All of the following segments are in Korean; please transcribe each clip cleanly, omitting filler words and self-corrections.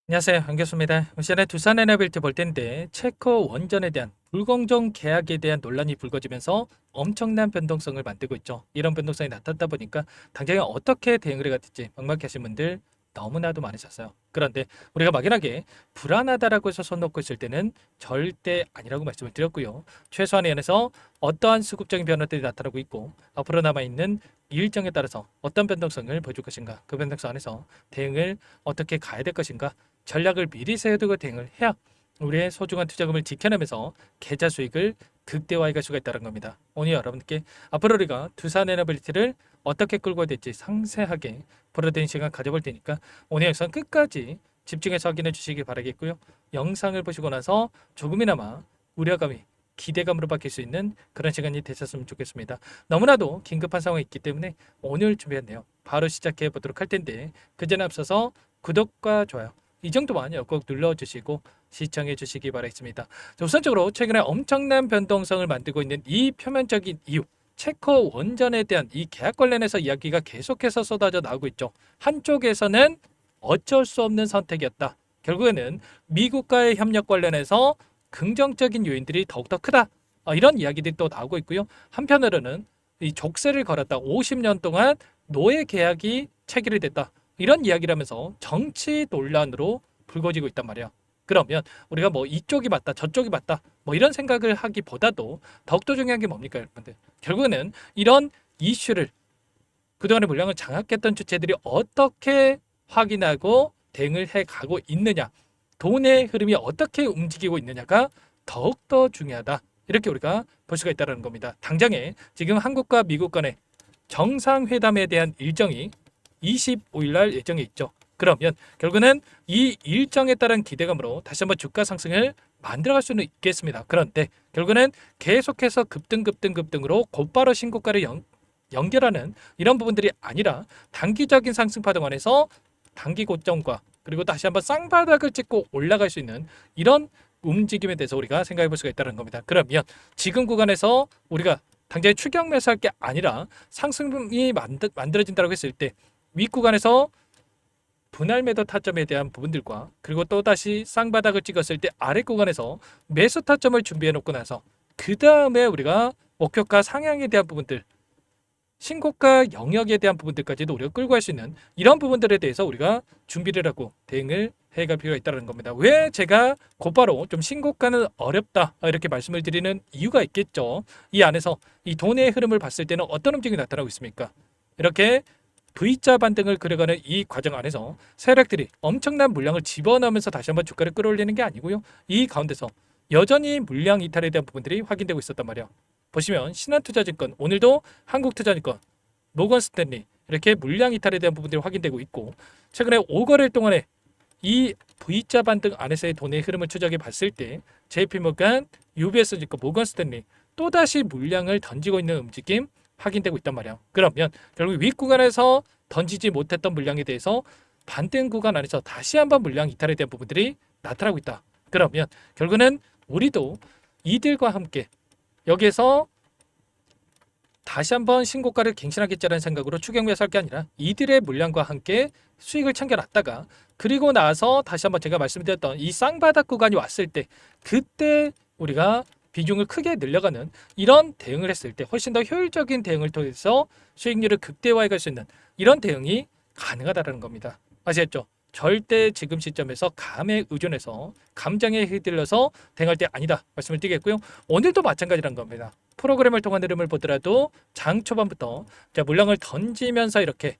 안녕하세요. 반갑습니다. 시간에 두산 에너빌트 볼 텐데 체코 원전에 대한 불공정 계약에 대한 논란이 불거지면서 엄청난 변동성을 만들고 있죠. 이런 변동성이 나타나다 보니까 당장에 어떻게 대응을 해야 될지 막막하신 분들 너무나도 많으셨어요. 그런데 우리가 막연하게 불안하다라고 해서 손 놓고 있을 때는 절대 아니라고 말씀을 드렸고요. 최소한의 안에서 어떠한 수급적인 변화들이 나타나고 있고 앞으로 남아있는 일정에 따라서 어떤 변동성을 보여줄 것인가, 그 변동성 안에서 대응을 어떻게 가야 될 것인가, 전략을 미리 세워두고 대응을 해야 우리의 소중한 투자금을 지켜내면서 계좌 수익을 극대화해 갈 수가 있다는 겁니다. 오늘 여러분께 앞으로 우리가 두산 에너빌리티를 어떻게 끌고 될지 상세하게 보여드리는 시간 가져볼 테니까 오늘 영상 끝까지 집중해서 확인해 주시기 바라겠고요. 영상을 보시고 나서 조금이나마 우려감이 기대감으로 바뀔 수 있는 그런 시간이 되셨으면 좋겠습니다. 너무나도 긴급한 상황이 있기 때문에 오늘 준비했네요. 바로 시작해 보도록 할 텐데 그 전에 앞서서 구독과 좋아요 이 정도만 꼭 눌러주시고 시청해 주시기 바라겠습니다. 자, 우선적으로 최근에 엄청난 변동성을 만들고 있는 이 표면적인 이유, 체코 원전에 대한 이 계약 관련해서 이야기가 계속해서 쏟아져 나오고 있죠. 한쪽에서는 어쩔 수 없는 선택이었다. 결국에는 미국과의 협력 관련해서 긍정적인 요인들이 더욱더 크다. 이런 이야기들이 또 나오고 있고요. 한편으로는 이 족쇄를 걸었다. 50년 동안 노예 계약이 체결이 됐다. 이런 이야기를 하면서 정치 논란으로 불거지고 있단 말이야. 그러면 우리가 뭐 이쪽이 맞다, 저쪽이 맞다, 뭐 이런 생각을 하기보다도 더욱더 중요한 게 뭡니까, 여러분들? 결국에는 이런 이슈를 그동안의 물량을 장악했던 주체들이 어떻게 확인하고 대응을 해 가고 있느냐, 돈의 흐름이 어떻게 움직이고 있느냐가 더욱더 중요하다. 이렇게 우리가 볼 수가 있다는 겁니다. 당장에 지금 한국과 미국 간의 정상회담에 대한 일정이 25일 날 예정에 있죠. 그러면 결국은 이 일정에 따른 기대감으로 다시 한번 주가 상승을 만들어갈 수는 있겠습니다. 그런데 결국은 계속해서 급등으로 곧바로 신고가를 연결하는 이런 부분들이 아니라 단기적인 상승파동 안에서 단기 고점과 그리고 다시 한번 쌍바닥을 찍고 올라갈 수 있는 이런 움직임에 대해서 우리가 생각해 볼 수가 있다는 겁니다. 그러면 지금 구간에서 우리가 당장에 추격 매수할 게 아니라 상승이 만들어진다고 했을 때 윗구간에서 분할 매도 타점에 대한 부분들과 그리고 또다시 쌍바닥을 찍었을 때 아래 구간에서 매수 타점을 준비해 놓고 나서 그 다음에 우리가 목표가 상향에 대한 부분들, 신고가 영역에 대한 부분들까지도 우리가 끌고 갈 수 있는 이런 부분들에 대해서 우리가 준비를 하고 대응을 해갈 필요가 있다는 겁니다. 왜 제가 곧바로 좀 신고가는 어렵다 이렇게 말씀을 드리는 이유가 있겠죠. 이 안에서 이 돈의 흐름을 봤을 때는 어떤 움직임이 나타나고 있습니까? 이렇게 V자 반등을 그려가는 이 과정 안에서 세력들이 엄청난 물량을 집어넣으면서 다시 한번 주가를 끌어올리는 게 아니고요. 이 가운데서 여전히 물량 이탈에 대한 부분들이 확인되고 있었단 말이에요. 보시면 신한투자증권, 오늘도 한국투자증권, 모건스탠리 이렇게 물량 이탈에 대한 부분들이 확인되고 있고 최근에 5거래일 동안에 이 V자 반등 안에서의 돈의 흐름을 추적해 봤을 때 JP모간, UBS증권, 모건스탠리 또다시 물량을 던지고 있는 움직임 확인되고 있단 말이야. 그러면 결국 윗구간에서 던지지 못했던 물량에 대해서 반등 구간 안에서 다시 한번 물량 이탈에 대한 부분들이 나타나고 있다. 그러면 결국은 우리도 이들과 함께 여기에서 다시 한번 신고가를 갱신하겠다는 생각으로 추격 매수할 게 아니라 이들의 물량과 함께 수익을 챙겨놨다가 그리고 나서 다시 한번 제가 말씀드렸던 이 쌍바닥 구간이 왔을 때 그때 우리가 비중을 크게 늘려가는 이런 대응을 했을 때 훨씬 더 효율적인 대응을 통해서 수익률을 극대화해 갈 수 있는 이런 대응이 가능하다는 겁니다. 아시겠죠? 절대 지금 시점에서 감에 의존해서 감정에 휘둘려서 대응할 때 아니다 말씀을 드리겠고요. 오늘도 마찬가지란 겁니다. 프로그램을 통한 흐름을 보더라도 장 초반부터 물량을 던지면서 이렇게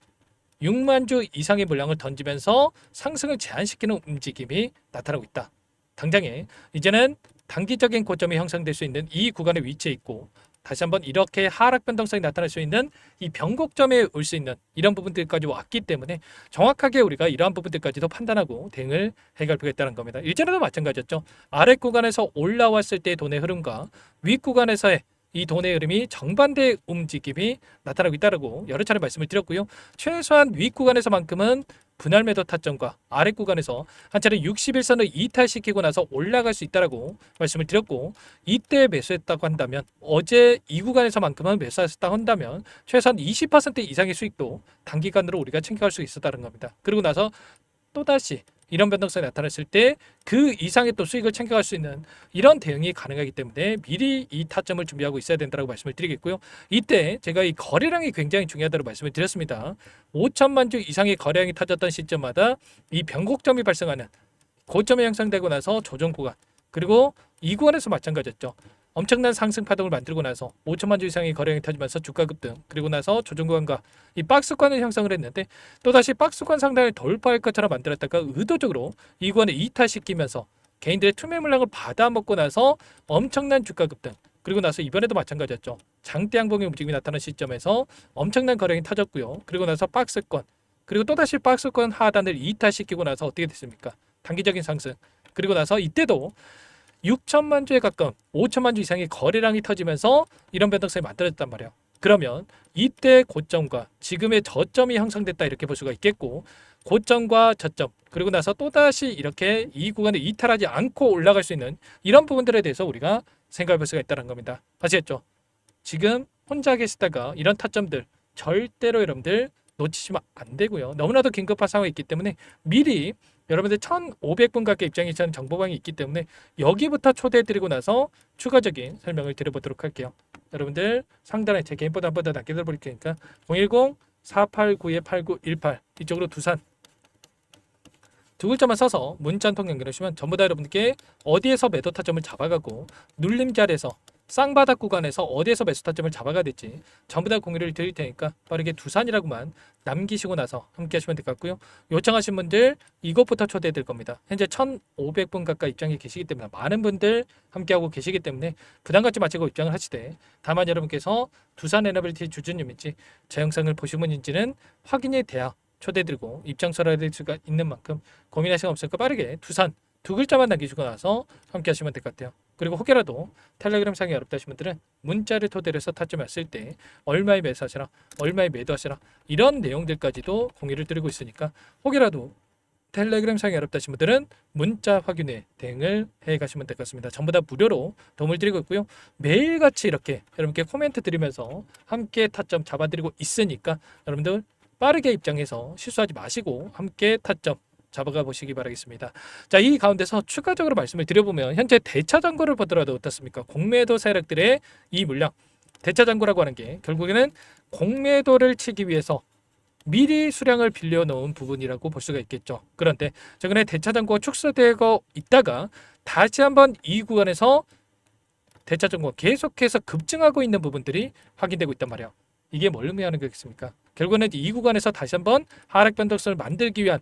6만 주 이상의 물량을 던지면서 상승을 제한시키는 움직임이 나타나고 있다. 당장에 이제는 단기적인 고점이 형성될 수 있는 이 구간에 위치해 있고 다시 한번 이렇게 하락 변동성이 나타날 수 있는 이 변곡점에 올 수 있는 이런 부분들까지 왔기 때문에 정확하게 우리가 이러한 부분들까지도 판단하고 대응을 해갈 필요가 있다는 겁니다. 일전에도 마찬가지였죠. 아래 구간에서 올라왔을 때의 돈의 흐름과 윗 구간에서의 이 돈의 흐름이 정반대의 움직임이 나타나고 있다고 여러 차례 말씀을 드렸고요. 최소한 윗 구간에서만큼은 분할 매도 타점과 아래 구간에서 한 차례 60일선을 이탈시키고 나서 올라갈 수 있다고 말씀을 드렸고 이때 매수했다고 한다면 어제 이 구간에서만큼은 매수했다고 한다면 최소한 20% 이상의 수익도 단기간으로 우리가 챙겨갈 수 있었다는 겁니다. 그리고 나서 또다시 이런 변동성이 나타났을 때 그 이상의 또 수익을 챙겨갈 수 있는 이런 대응이 가능하기 때문에 미리 이 타점을 준비하고 있어야 된다고 말씀을 드리겠고요. 이때 제가 이 거래량이 굉장히 중요하다고 말씀을 드렸습니다. 5천만 주 이상의 거래량이 터졌던 시점마다 이 변곡점이 발생하는 고점이 형성되고 나서 조정 구간, 그리고 이 구간에서 마찬가지였죠. 엄청난 상승 파동을 만들고 나서 5천만 주 이상의 거래량이 터지면서 주가 급등, 그리고 나서 조정 구간과 이 박스권을 형성을 했는데 또다시 박스권 상단을 돌파할 것처럼 만들었다가 의도적으로 이 구간을 이탈시키면서 개인들의 투매 물량을 받아먹고 나서 엄청난 주가 급등, 그리고 나서 이번에도 마찬가지였죠. 장대 양봉의 움직임이 나타난 시점에서 엄청난 거래량이 터졌고요. 그리고 나서 박스권, 그리고 또다시 박스권 하단을 이탈시키고 나서 어떻게 됐습니까? 단기적인 상승. 그리고 나서 이때도 6천만 주에 가까운 5천만 주 이상의 거래량이 터지면서 이런 변동성이 만들어졌단 말이에요. 그러면 이때 고점과 지금의 저점이 형성됐다 이렇게 볼 수가 있겠고, 고점과 저점, 그리고 나서 또다시 이렇게 이 구간을 이탈하지 않고 올라갈 수 있는 이런 부분들에 대해서 우리가 생각해 볼 수가 있다는 겁니다. 아시겠죠? 지금 혼자 계시다가 이런 타점들 절대로 여러분들 놓치시면 안 되고요. 너무나도 긴급한 상황이 있기 때문에 미리 여러분들 1,500분 가까이 입장이 전 정보방이 있기 때문에 여기부터 초대해드리고 나서 추가적인 설명을 드려보도록 할게요. 여러분들 상단에 제 개인번호 한번 더 남겨드릴 테니까 010-489-8918 이쪽으로 두산 두 글자만 써서 문자 한 통 연결하시면 전부 다 여러분께 어디에서 매도 타점을 잡아가고 눌림자리에서 쌍바닥 구간에서 어디에서 매수 타점을 잡아가야 될지 전부 다 공유를 드릴 테니까 빠르게 두산이라고만 남기시고 나서 함께 하시면 될 것 같고요. 요청하신 분들 이것부터 초대해 드릴 겁니다. 현재 1,500분 가까이 입장에 계시기 때문에 많은 분들 함께하고 계시기 때문에 부담 갖지 마시고 입장을 하시되, 다만 여러분께서 두산 에너빌티 주주님인지 제 영상을 보신 분인지는 확인이 돼야 초대드리고 입장서를 해드릴 수가 있는 만큼 고민하시는 거 없으니까 빠르게 두산 두 글자만 남기시고 나서 함께 하시면 될 것 같아요. 그리고 혹여라도 텔레그램 상이 어렵다 하신 분들은 문자를 토대로 해서 타점을 왔을 때 얼마에 매수하시라, 얼마에 매도하시라 이런 내용들까지도 공유를 드리고 있으니까 혹여라도 텔레그램 상이 어렵다 하신 분들은 문자 확인에 대응을 해 가시면 될 것 같습니다. 전부 다 무료로 도움을 드리고 있고요. 매일같이 이렇게 여러분께 코멘트 드리면서 함께 타점 잡아드리고 있으니까 여러분들 빠르게 입장해서 실수하지 마시고 함께 타점 잡아가 보시기 바라겠습니다. 자, 이 가운데서 추가적으로 말씀을 드려보면 현재 대차 잔고를 보더라도 어떻습니까? 공매도 세력들의 이 물량, 대차 잔고라고 하는 게 결국에는 공매도를 치기 위해서 미리 수량을 빌려놓은 부분이라고 볼 수가 있겠죠. 그런데 최근에 대차 잔고가 축소되고 있다가 다시 한번 이 구간에서 대차 잔고가 계속해서 급증하고 있는 부분들이 확인되고 있단 말이에요. 이게 뭘 의미하는 거겠습니까? 결국에는 이 구간에서 다시 한번 하락 변동성을 만들기 위한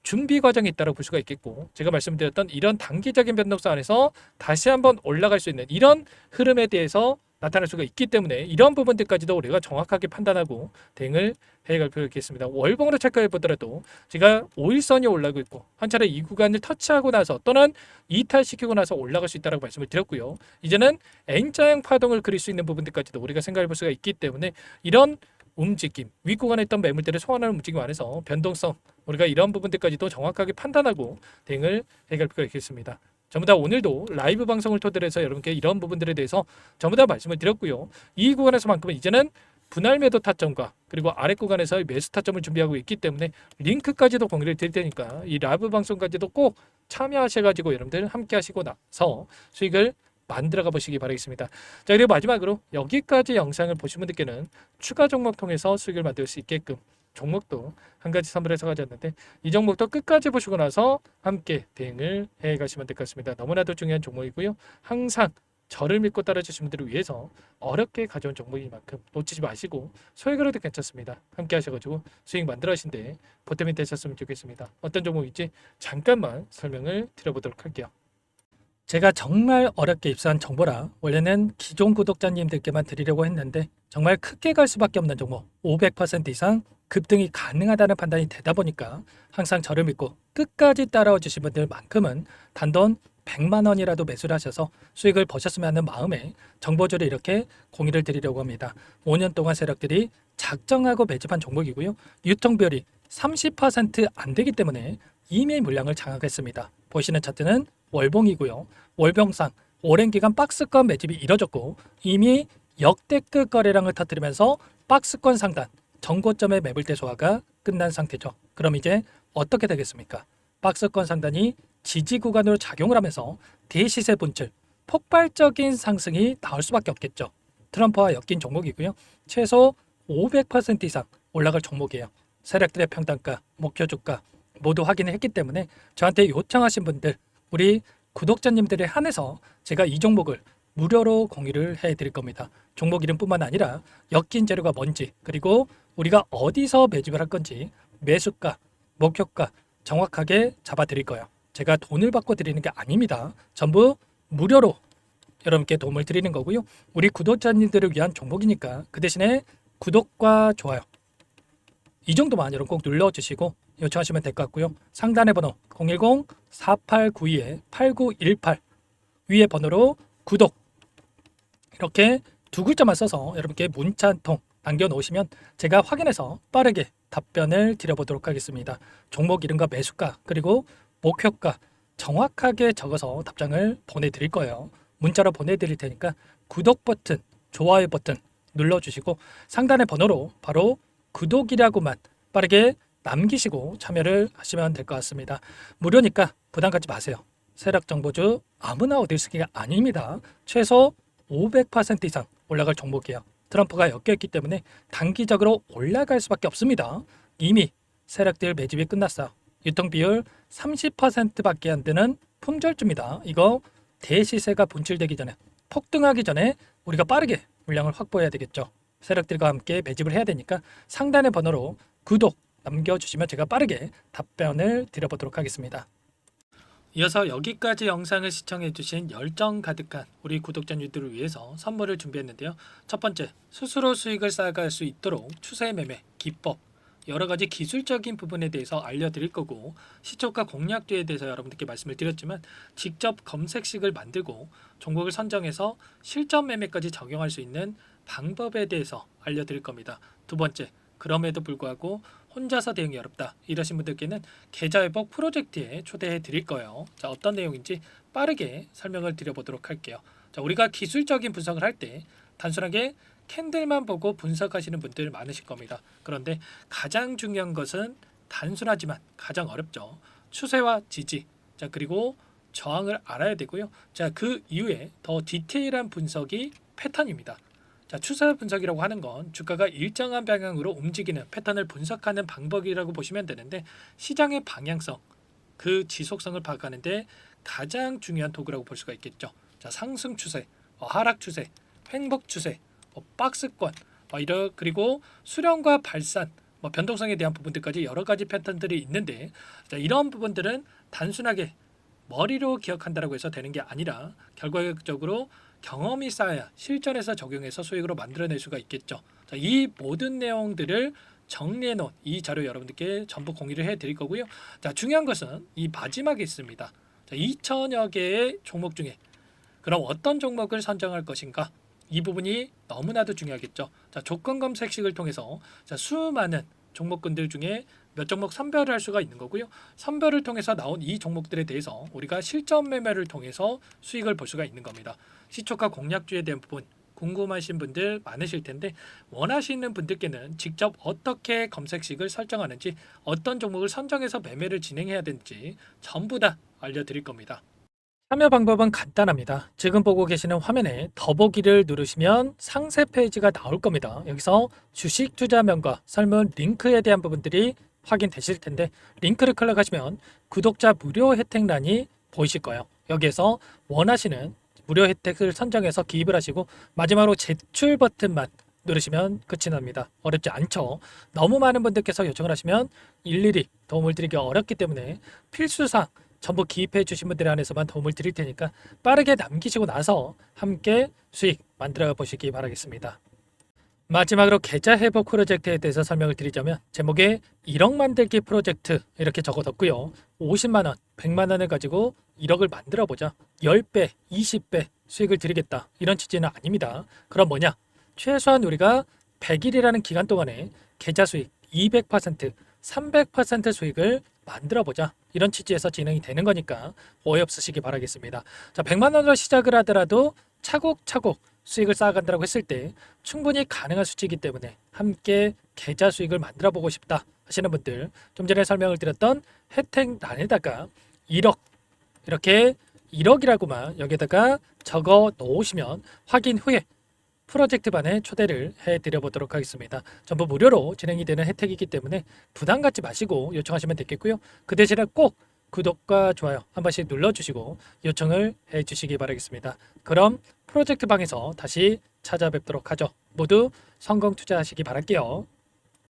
준비 과정이 있다고 볼 수가 있겠고, 제가 말씀드렸던 이런 단기적인 변동성 안에서 다시 한번 올라갈 수 있는 이런 흐름에 대해서 나타날 수가 있기 때문에 이런 부분들까지도 우리가 정확하게 판단하고 대응을 해갈 필요가 있겠습니다. 월봉으로 체크해 보더라도 제가 5일선이 올라가고 있고 한 차례 이 구간을 터치하고 나서 또는 이탈시키고 나서 올라갈 수 있다고 말씀을 드렸고요. 이제는 N자형 파동을 그릴 수 있는 부분들까지도 우리가 생각해 볼 수가 있기 때문에 이런 움직임, 윗구간에 있던 매물들을 소환하는 움직임 안에서 변동성, 우리가 이런 부분들까지도 정확하게 판단하고 대응을 해갈 필요가 있겠습니다. 전부 다 오늘도 라이브 방송을 토대로 해서 여러분께 이런 부분들에 대해서 전부 다 말씀을 드렸고요. 이 구간에서만큼은 이제는 분할 매도 타점과 그리고 아래 구간에서 매수 타점을 준비하고 있기 때문에 링크까지도 공유를 드릴 테니까 이 라이브 방송까지도 꼭 참여하셔가지고 여러분들 함께 하시고 나서 수익을 만들어가 보시기 바라겠습니다. 자, 그리고 마지막으로 여기까지 영상을 보신 분들께는 추가 종목 통해서 수익을 만들 수 있게끔 종목도 한 가지 선물해서 가졌는데 이 종목도 끝까지 보시고 나서 함께 대응을 해 가시면 될 것 같습니다. 너무나도 중요한 종목이고요. 항상 저를 믿고 따라주신 분들을 위해서 어렵게 가져온 종목인 만큼 놓치지 마시고 소액으로도 괜찮습니다. 함께 하셔가지고 수익 만들어 하신데 보탬이 되셨으면 좋겠습니다. 어떤 종목인지 잠깐만 설명을 드려보도록 할게요. 제가 정말 어렵게 입수한 정보라 원래는 기존 구독자님들께만 드리려고 했는데 정말 크게 갈 수밖에 없는 종목 500% 이상 급등이 가능하다는 판단이 되다 보니까 항상 저를 믿고 끝까지 따라와 주신 분들만큼은 단돈 100만 원이라도 매수를 하셔서 수익을 보셨으면 하는 마음에 정보주를 이렇게 공유를 드리려고 합니다. 5년 동안 세력들이 작정하고 매집한 종목이고요. 유통비율이 30% 안 되기 때문에 이미 물량을 장악했습니다. 보시는 차트는 월봉이고요. 월봉상 오랜 기간 박스권 매집이 이뤄졌고 이미 역대급 거래량을 터뜨리면서 박스권 상단 정고점의 매물대 소화가 끝난 상태죠. 그럼 이제 어떻게 되겠습니까? 박스권 상단이 지지 구간으로 작용을 하면서 대시세 본질 폭발적인 상승이 나올 수밖에 없겠죠. 트럼프와 엮인 종목이고요. 최소 500% 이상 올라갈 종목이에요. 세력들의 평단가, 목표 주가 모두 확인을 했기 때문에 저한테 요청하신 분들, 우리 구독자님들에 한해서 제가 이 종목을 무료로 공유를 해드릴 겁니다. 종목 이름뿐만 아니라 엮인 재료가 뭔지, 그리고 우리가 어디서 매집을 할 건지, 매수가, 목표가 정확하게 잡아드릴 거예요. 제가 돈을 받고 드리는 게 아닙니다. 전부 무료로 여러분께 도움을 드리는 거고요. 우리 구독자님들을 위한 종목이니까 그 대신에 구독과 좋아요 이 정도만 여러분 꼭 눌러주시고 요청하시면 될 것 같고요. 상단의 번호 010-4892-8918 위에 번호로 구독 이렇게 두 글자만 써서 여러분께 문자 한 통 남겨놓으시면 제가 확인해서 빠르게 답변을 드려보도록 하겠습니다. 종목 이름과 매수가 그리고 목표가 정확하게 적어서 답장을 보내드릴 거예요. 문자로 보내드릴 테니까 구독 버튼, 좋아요 버튼 눌러주시고 상단의 번호로 바로 구독이라고만 빠르게 남기시고 참여를 하시면 될 것 같습니다. 무료니까 부담 갖지 마세요. 세력정보주 아무나 얻을 수 있는 게 아닙니다. 최소 500% 이상 올라갈 종목이에요. 트럼프가 엮여있기 때문에 단기적으로 올라갈 수밖에 없습니다. 이미 세력들 매집이 끝났어요. 유통비율 30%밖에 안 되는 품절주입니다. 이거 대시세가 분출되기 전에 폭등하기 전에 우리가 빠르게 물량을 확보해야 되겠죠. 세력들과 함께 매집을 해야 되니까 상단의 번호로 구독 남겨주시면 제가 빠르게 답변을 드려보도록 하겠습니다. 이어서 여기까지 영상을 시청해주신 열정 가득한 우리 구독자님들을 위해서 선물을 준비했는데요. 첫 번째, 스스로 수익을 쌓아갈 수 있도록 추세 매매 기법 여러 가지 기술적인 부분에 대해서 알려드릴 거고, 시초가 공략주에 대해서 여러분들께 말씀을 드렸지만 직접 검색식을 만들고 종목을 선정해서 실전 매매까지 적용할 수 있는 방법에 대해서 알려드릴 겁니다. 두 번째, 그럼에도 불구하고 혼자서 대응이 어렵다 이러신 분들께는 계좌회복 프로젝트에 초대해 드릴 거예요. 자, 어떤 내용인지 빠르게 설명을 드려보도록 할게요. 자, 우리가 기술적인 분석을 할 때 단순하게 캔들만 보고 분석하시는 분들 많으실 겁니다. 그런데 가장 중요한 것은 단순하지만 가장 어렵죠. 추세와 지지, 자 그리고 저항을 알아야 되고요. 자, 그 이후에 더 디테일한 분석이 패턴입니다. 자, 추세 분석이라고 하는 건 주가가 일정한 방향으로 움직이는 패턴을 분석하는 방법이라고 보시면 되는데, 시장의 방향성, 그 지속성을 파악하는데 가장 중요한 도구라고 볼 수가 있겠죠. 자, 상승 추세, 하락 추세, 횡복 추세, 박스권, 그리고 수렴과 발산, 변동성에 대한 부분들까지 여러 가지 패턴들이 있는데, 자, 이런 부분들은 단순하게 머리로 기억한다고 해서 되는 게 아니라 결과적으로 경험이 쌓아야 실전에서 적용해서 수익으로 만들어낼 수가 있겠죠. 자, 이 모든 내용들을 정리해 놓은 이 자료 여러분들께 전부 공유를 해 드릴 거고요. 자, 중요한 것은 이 마지막에 있습니다. 자, 2천여 개의 종목 중에 그럼 어떤 종목을 선정할 것인가? 이 부분이 너무나도 중요하겠죠. 자, 조건 검색식을 통해서 자, 수많은 종목군들 중에 몇 종목 선별을 할 수가 있는 거고요. 선별을 통해서 나온 이 종목들에 대해서 우리가 실전 매매를 통해서 수익을 볼 수가 있는 겁니다. 시초가 공략주에 대한 부분 궁금하신 분들 많으실 텐데, 원하시는 분들께는 직접 어떻게 검색식을 설정하는지, 어떤 종목을 선정해서 매매를 진행해야 되는지 전부 다 알려드릴 겁니다. 참여 방법은 간단합니다. 지금 보고 계시는 화면에 더보기를 누르시면 상세 페이지가 나올 겁니다. 여기서 주식 투자명과 설문 링크에 대한 부분들이 확인되실 텐데, 링크를 클릭하시면 구독자 무료 혜택란이 보이실 거예요. 여기에서 원하시는 무료 혜택을 선정해서 기입을 하시고 마지막으로 제출 버튼만 누르시면 끝이 납니다. 어렵지 않죠? 너무 많은 분들께서 요청을 하시면 일일이 도움을 드리기 어렵기 때문에 필수사항 전부 기입해 주신 분들에 한해서만 도움을 드릴 테니까 빠르게 남기시고 나서 함께 수익 만들어 보시기 바라겠습니다. 마지막으로 계좌 회복 프로젝트에 대해서 설명을 드리자면, 제목에 1억 만들기 프로젝트 이렇게 적어뒀고요. 50만 원, 100만 원을 가지고 1억을 만들어 보자. 10배, 20배 수익을 드리겠다. 이런 취지는 아닙니다. 그럼 뭐냐? 최소한 우리가 100일이라는 기간 동안에 계좌 수익 200%, 300% 수익을 만들어 보자. 이런 취지에서 진행이 되는 거니까 오해 없으시기 바라겠습니다. 자, 100만 원으로 시작을 하더라도 차곡차곡 수익을 쌓아간다고 했을 때 충분히 가능한 수치이기 때문에 함께 계좌 수익을 만들어 보고 싶다 하시는 분들, 좀 전에 설명을 드렸던 혜택란에다가 1억, 이렇게 1억이라고만 여기다가 적어 놓으시면 확인 후에 프로젝트반에 초대를 해드려 보도록 하겠습니다. 전부 무료로 진행이 되는 혜택이기 때문에 부담 갖지 마시고 요청하시면 되겠고요. 그 대신에 꼭 구독과 좋아요 한 번씩 눌러주시고 요청을 해주시기 바라겠습니다. 그럼 프로젝트방에서 다시 찾아뵙도록 하죠. 모두 성공 투자하시기 바랄게요.